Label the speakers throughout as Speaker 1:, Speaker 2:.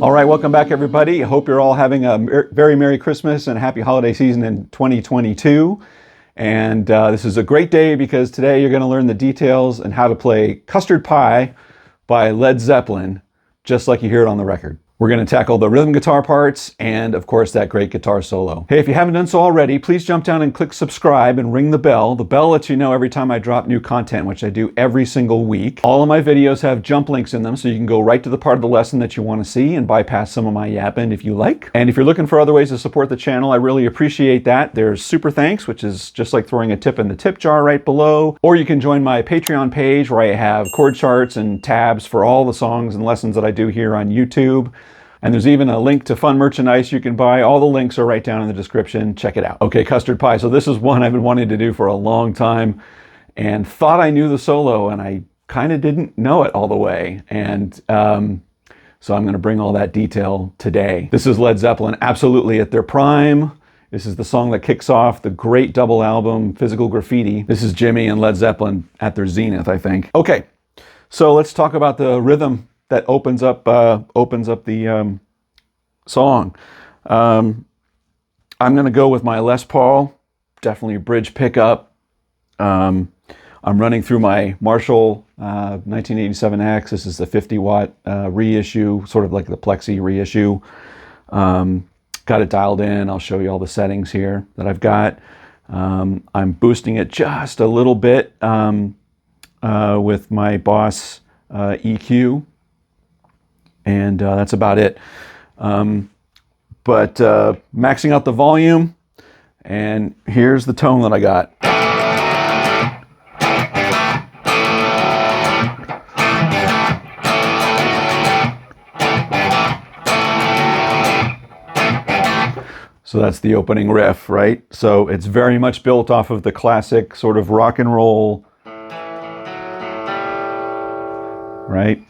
Speaker 1: All right, welcome back, everybody. I hope you're all having a very Merry Christmas and a happy holiday season in 2022. And this is a great day because today you're going to learn the details and how to play Custard Pie by Led Zeppelin, just like you hear it on the record. We're going to tackle the rhythm guitar parts and, of course, that great guitar solo. Hey, if you haven't done so already, please jump down and click subscribe and ring the bell. The bell lets you know every time I drop new content, which I do every single week. All of my videos have jump links in them, so you can go right to the part of the lesson that you want to see and bypass some of my yapping if you like. And if you're looking for other ways to support the channel, I really appreciate that. There's super thanks, which is just like throwing a tip in the tip jar right below. Or you can join my Patreon page where I have chord charts and tabs for all the songs and lessons that I do here on YouTube. And there's even a link to fun merchandise you can buy. All the links are right down in the description. Check it out. Okay, Custard Pie. So this is one I've been wanting to do for a long time and thought I knew the solo, and I kind of didn't know it all the way. And so I'm going to bring all that detail today. This is Led Zeppelin absolutely at their prime. This is the song that kicks off the great double album, Physical Graffiti. This is Jimmy and Led Zeppelin at their zenith, I think. Okay, so let's talk about the rhythm that opens up the song. I'm going to go with my Les Paul, definitely bridge pickup. I'm running through my Marshall 1987X. This is the 50-watt reissue, sort of like the Plexi reissue. Got it dialed in. I'll show you all the settings here that I've got. I'm boosting it just a little bit with my Boss EQ. And that's about it. But maxing out the volume, and here's the tone that I got. So that's the opening riff, right? So it's very much built off of the classic sort of rock and roll, right?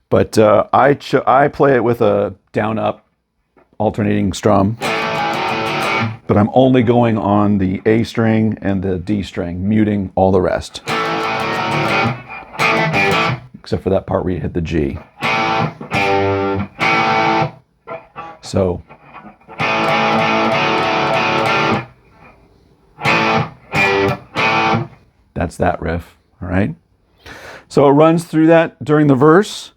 Speaker 1: But I play it with a down-up alternating strum, but I'm only going on the A string and the D string, muting all the rest. Except for that part where you hit the G. So that's that riff, all right? So it runs through that during the verse.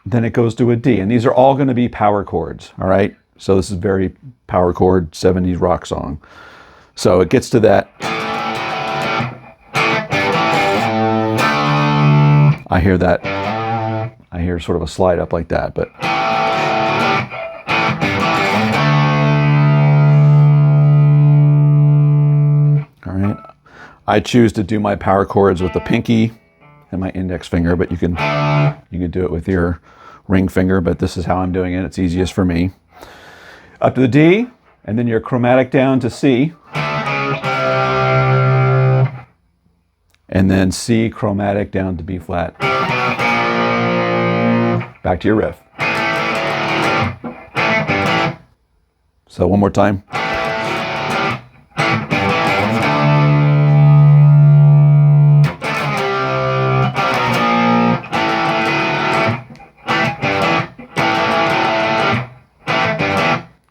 Speaker 1: Then it goes to a D, and these are all going to be power chords, all right? So this is very power chord 70s rock song. So it gets to that. I hear that. I hear sort of a slide up like that, but all right. I choose to do my power chords with the pinky and my index finger, but you can do it with your ring finger, but this is how I'm doing it. It's easiest for me. Up to the D, and then your chromatic down to C. And then C chromatic down to B flat. Back to your riff. So one more time.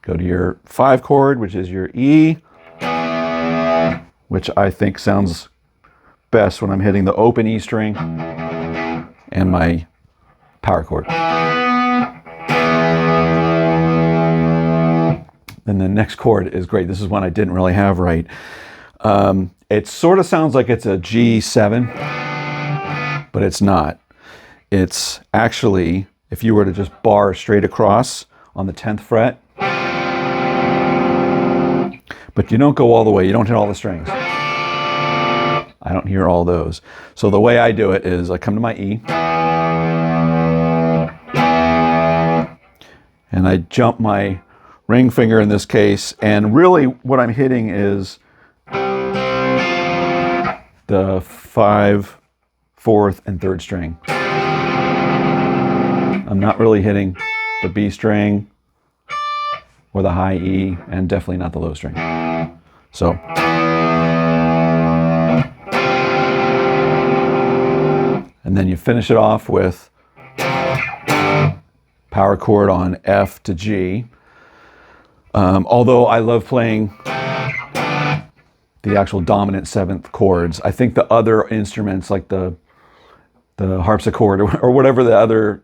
Speaker 1: Go to your 5 chord, which is your E, which I think sounds best when I'm hitting the open E string and my power chord. And the next chord is great. This is one I didn't really have right. It sort of sounds like it's a G7, but it's not. It's actually, if you were to just bar straight across on the 10th fret, but you don't go all the way. You don't hit all the strings. I don't hear all those. So the way I do it is I come to my E, and I jump my ring finger in this case, and really what I'm hitting is the 5, 4th, and 3rd string. I'm not really hitting the B string or the high E, and definitely not the low string. So, and then you finish it off with power chord on F to G. Although I love playing the actual dominant seventh chords, I think the other instruments like the harpsichord or whatever the other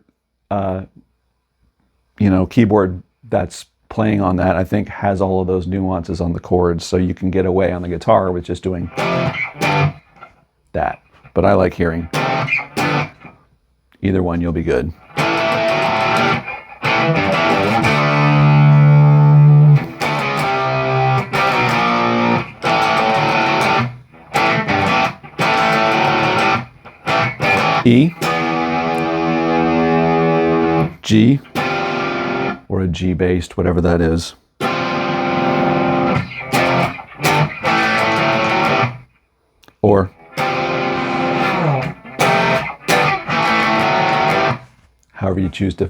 Speaker 1: keyboard that's playing on that, I think has all of those nuances on the chords, so you can get away on the guitar with just doing that. But I like hearing either one, you'll be good. E, G, or a G based, whatever that is. Or however you choose to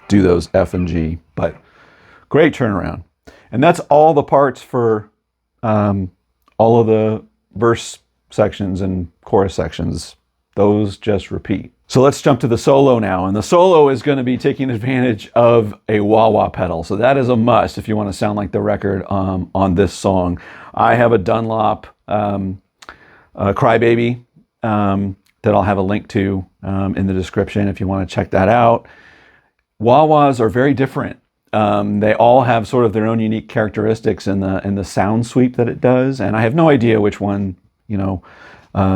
Speaker 1: do those F and G, but great turnaround. And that's all the parts for all of the verse sections and chorus sections. Those just repeat. So let's jump to the solo now. And the solo is going to be taking advantage of a wah-wah pedal. So that is a must if you want to sound like the record on this song. I have a Dunlop Crybaby that I'll have a link to in the description if you want to check that out. Wah-wahs are very different. They all have sort of their own unique characteristics in the sound sweep that it does. And I have no idea which one,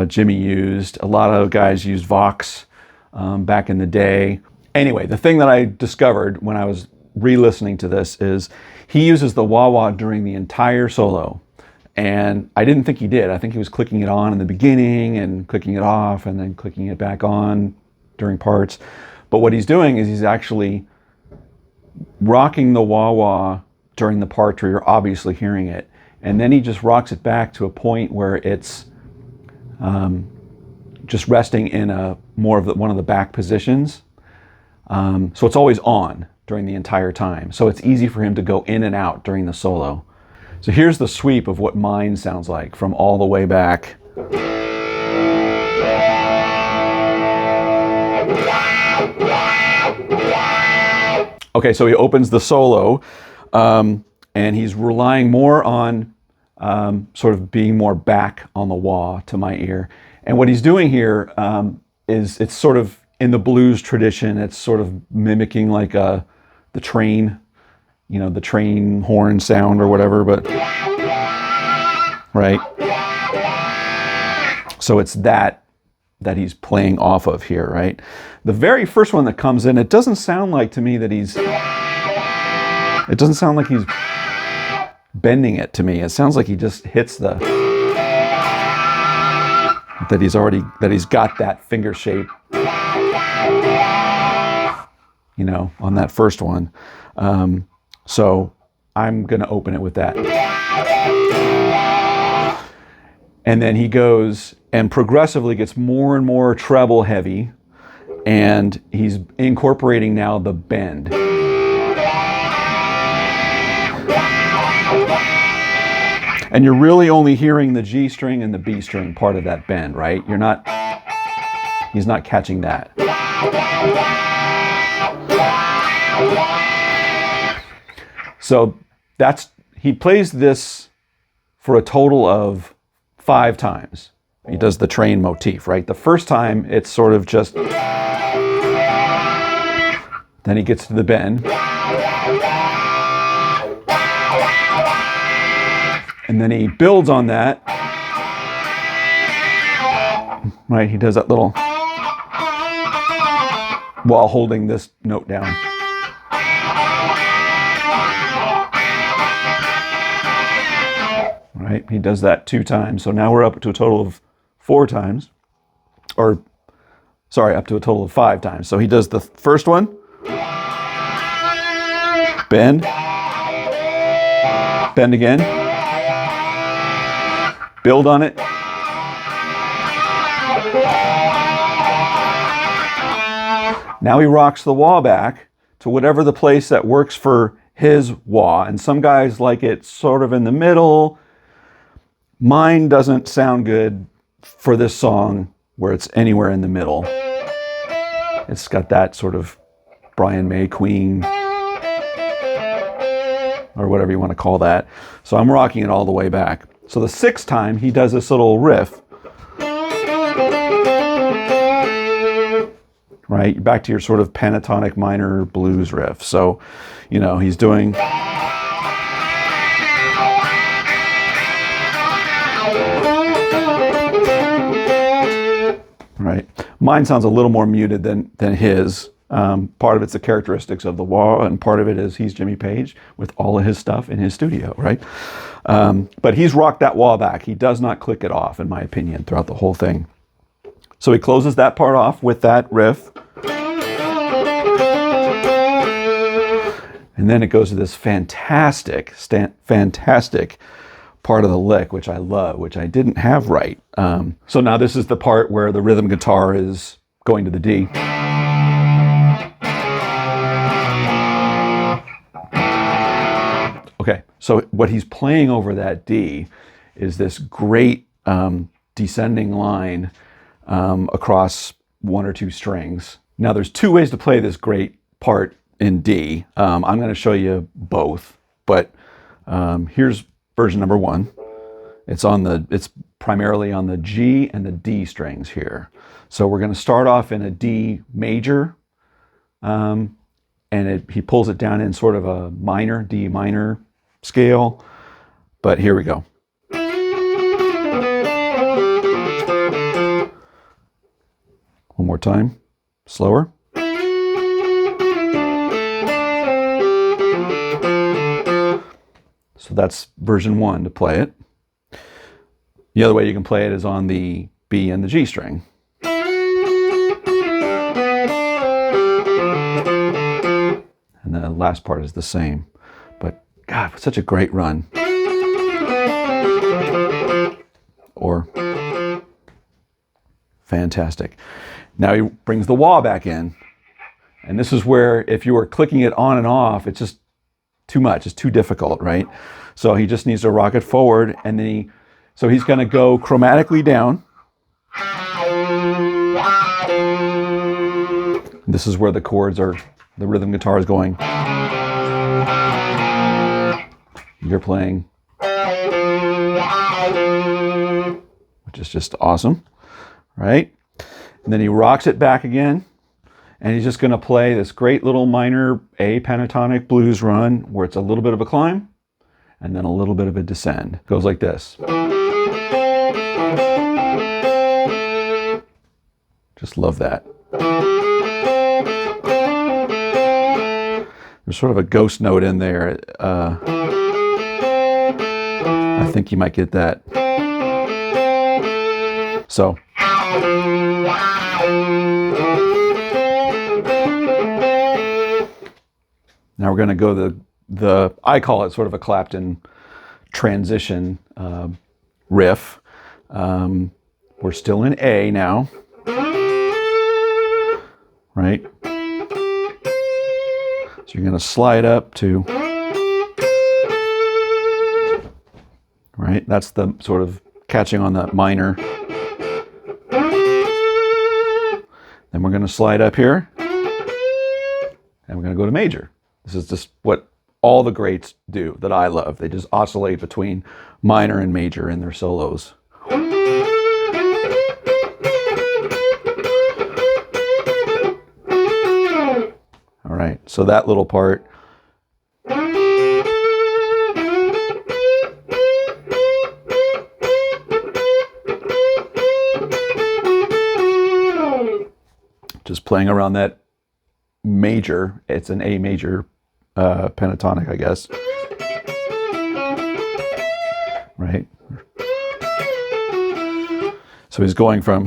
Speaker 1: Jimmy used. A lot of guys used Vox back in the day. Anyway, the thing that I discovered when I was re-listening to this is he uses the wah-wah during the entire solo. And I didn't think he did. I think he was clicking it on in the beginning and clicking it off and then clicking it back on during parts. But what he's doing is he's actually rocking the wah-wah during the parts where you're obviously hearing it. And then he just rocks it back to a point where it's just resting in one of the back positions. So it's always on during the entire time. So it's easy for him to go in and out during the solo. So here's the sweep of what mine sounds like from all the way back. Okay, so he opens the solo and he's relying more on sort of being more back on the wah to my ear. And what he's doing here is it's sort of in the blues tradition. It's sort of mimicking like the train, the train horn sound or whatever, but right. So it's that he's playing off of here, right? The very first one that comes in, it doesn't sound like to me that it doesn't sound like he's bending it to me. It sounds like he just hits that he's got that finger shape, on that first one. So I'm going to open it with that. And then he goes and progressively gets more and more treble heavy, and he's incorporating now the bend. And you're really only hearing the G string and the B string part of that bend, right? He's not catching that. So he plays this for a total of 5 times. He does the train motif, right? The first time it's sort of just, then he gets to the bend. And then he builds on that. Right, he does that little, while holding this note down. Right, he does that 2 times. So now we're up to a total of 4 times. Up to a total of 5 times. So he does the first one. Bend. Bend again. Build on it. Now he rocks the wah back to whatever the place that works for his wah. And some guys like it sort of in the middle. Mine doesn't sound good for this song where it's anywhere in the middle. It's got that sort of Brian May Queen, or whatever you want to call that. So I'm rocking it all the way back. So the sixth time he does this little riff, right? Back to your sort of pentatonic minor blues riff. So, you know, he's doing, right? Mine sounds a little more muted than his. Part of it's the characteristics of the wah, and part of it is he's Jimmy Page with all of his stuff in his studio, right? But he's rocked that wah back. He does not click it off, in my opinion, throughout the whole thing. So he closes that part off with that riff. And then it goes to this fantastic part of the lick, which I love, which I didn't have right. So now this is the part where the rhythm guitar is going to the D. Okay, so what he's playing over that D is this great descending line across one or two strings. Now there's two ways to play this great part in D. I'm going to show you both, but here's version number one. It's primarily on the G and the D strings here. So we're going to start off in a D major, and he pulls it down in sort of a minor, D minor scale. But here we go. One more time, slower. So that's version one to play it. The other way you can play it is on the B and the G string. And the last part is the same. But God, such a great run. Or fantastic. Now he brings the wah back in. And this is where, if you were clicking it on and off, it's just too much. It's too difficult, right? So he just needs to rock it forward, and then so he's going to go chromatically down. This is where the chords are, the rhythm guitar is going. You're playing, which is just awesome, right? And then he rocks it back again, and he's just going to play this great little minor A pentatonic blues run where it's a little bit of a climb and then a little bit of a descend. It goes like this. Just love that. There's sort of a ghost note in there. I think you might get that. So. Now we're going to go I call it sort of a Clapton transition riff. We're still in A now, right? So you're going to slide up to, right? That's the sort of catching on the minor. Then we're going to slide up here, and we're going to go to major. This is just what all the greats do that I love. They just oscillate between minor and major in their solos. All right, so that little part. Just playing around that major. It's an A major pentatonic, I guess. Right? So he's going from,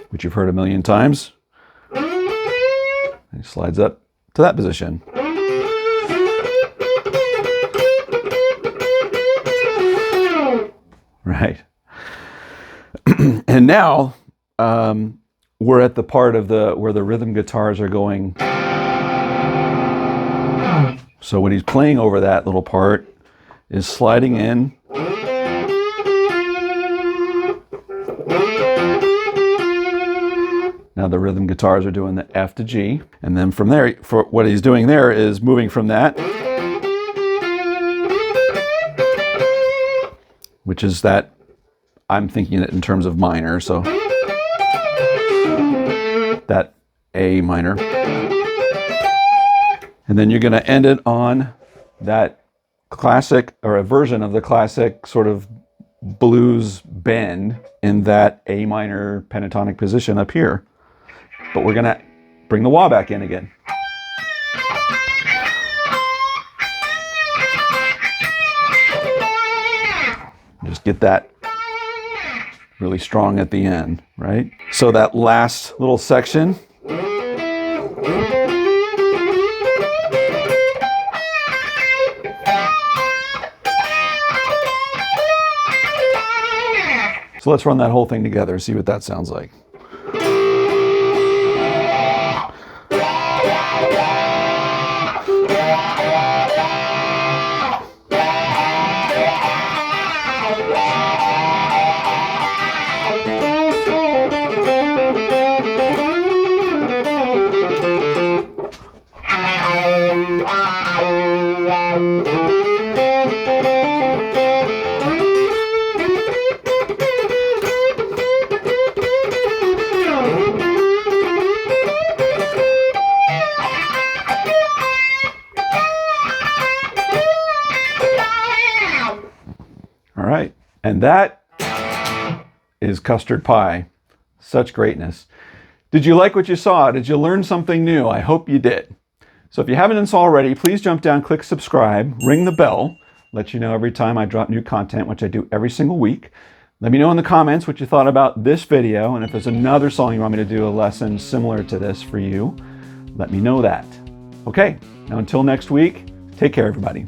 Speaker 1: which you've heard a million times, and he slides up to that position. Right. And now we're at the part of where the rhythm guitars are going. So what he's playing over that little part is sliding in. Now Now the rhythm guitars are doing the F to G. And then from there, for what he's doing there is moving from that, which is that, I'm thinking it in terms of minor, so that A minor. And then you're going to end it on that classic, or a version of the classic sort of blues bend in that A minor pentatonic position up here. But we're going to bring the wah back in again. Just get that really strong at the end, right? So that last little section, so let's run that whole thing together, see what that sounds like. All right, and that is Custard Pie. Such greatness. Did you like what you saw? Did you learn something new? I hope you did. So if you haven't done so already, please jump down, click subscribe, ring the bell, let you know every time I drop new content, which I do every single week. Let me know in the comments what you thought about this video, and if there's another song you want me to do a lesson similar to this for you, let me know that. Okay, now until next week, take care everybody.